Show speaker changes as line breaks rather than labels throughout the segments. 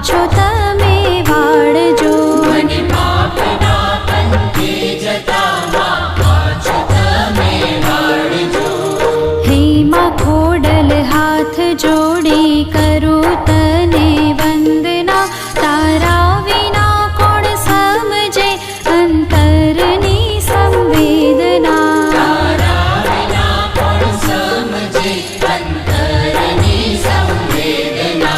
પાછો તમે વાળજો.
મને પાપના પંથે જતા માં પાછો તમે વાળજો.
હે માં ખોડલ હાથ જોડી કરું તને વંદના. તારા વિના કોણ સમજે અંતરની સંવેદના.
તારા વિના કોણ સમજે અંતરની સંવેદના.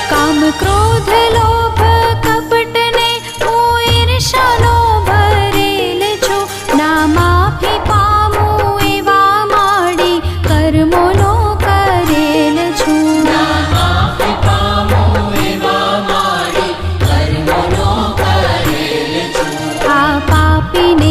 કામ ક્રોધ લોભ કપટને હું ઈર્ષાનો ભરેલ છું. ના માફી પામું એવા માડી કર્મોનો કરેલ છું.
ના માફી પામું એવા મારી કર્મોનો કરેલ છું.
આ પાપીને